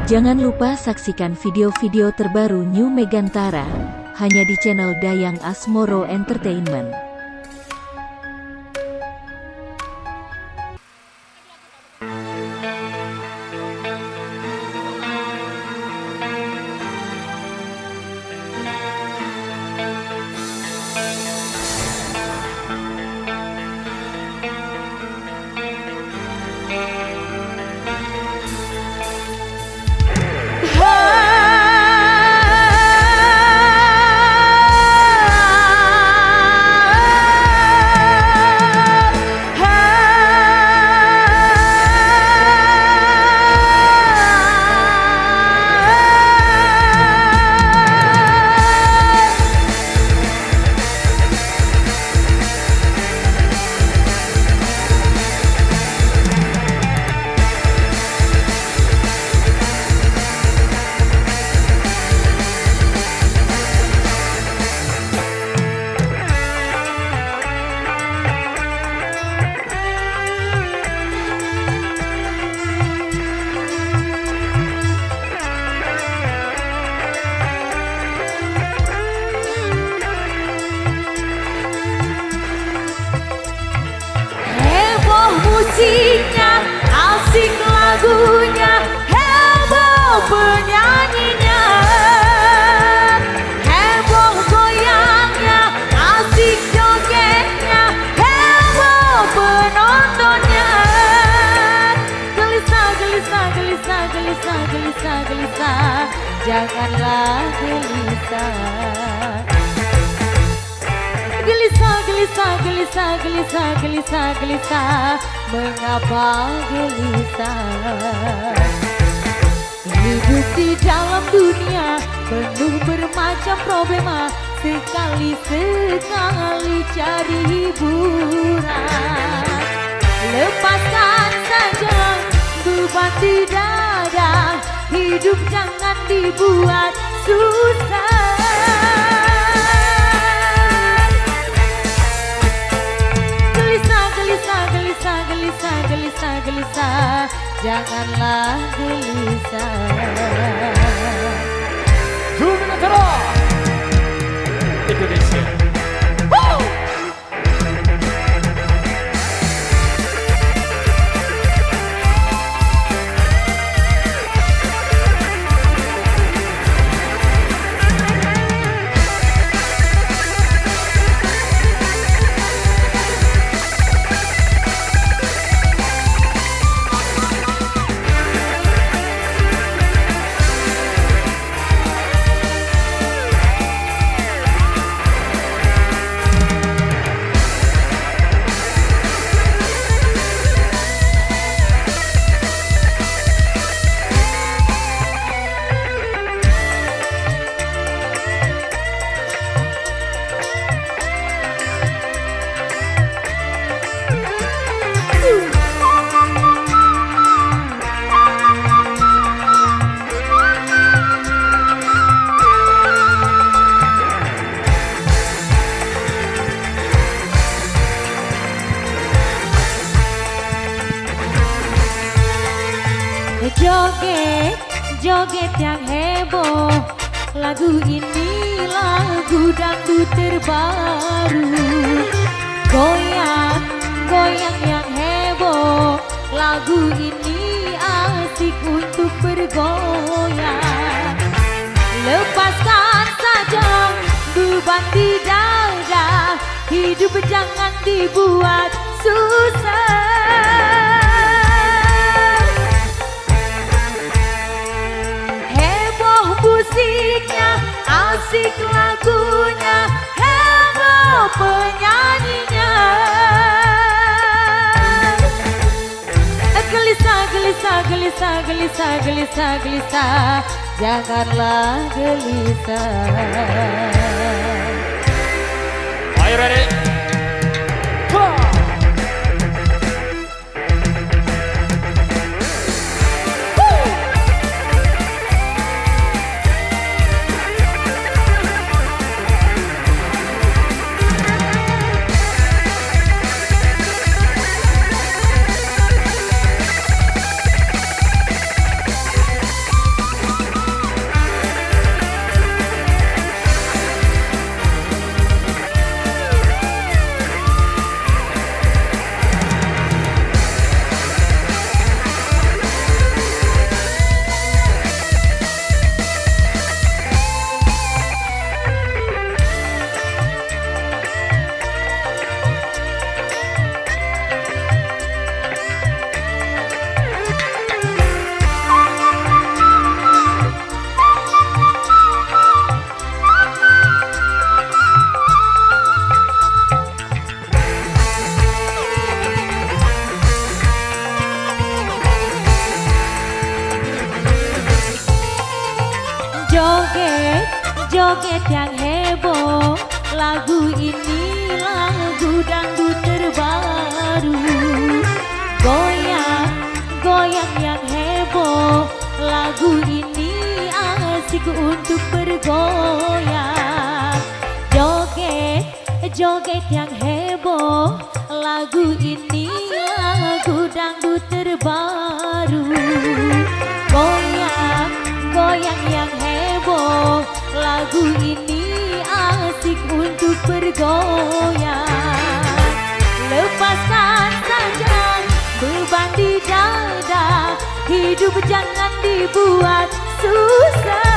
Jangan lupa saksikan video-video terbaru New Megantara, hanya di channel Dayang Asmoro Entertainment. Musiknya, asik lagunya, heboh penyanyinya, heboh goyangnya, asik jogetnya, heboh penontonnya. Gelisah, gelisah, gelisah, gelisah, gelisah, gelisah, janganlah gelisah. Gelisah, gelisah, gelisah, gelisah, gelisah, gelisah, mengapa gelisah? Hidup di dalam dunia penuh bermacam problema, sekali-sekali cari hiburan. Lepaskan saja beban di dada, hidup jangan dibuat susah. Gelisah, gelisah, gelisah, gelisah, janganlah gelisah. New Megantara Indonesia. Joget, joget yang heboh, lagu ini lagu dangdut terbaru. Goyang, goyang yang heboh, lagu ini asik untuk bergoyang. Lepaskan saja beban di dada, hidup jangan dibuat susah. Musiknya, asik lagunya, heboh penyanyinya. Gelisah, gelisah, gelisah, gelisah, gelisah, gelisah, janganlah gelisah. Are you ready? joget yang heboh. Lagu ini lagu dangdut terbaru. Goyang, goyang yang heboh. Lagu ini asik untuk bergoyang. Joget, joget yang heboh. Lagu ini lagu dangdut terbaru. Goyang, goyang yang heboh. Lagu ini asik untuk bergoyang. Lepaskan saja beban di dada. Hidup jangan dibuat susah.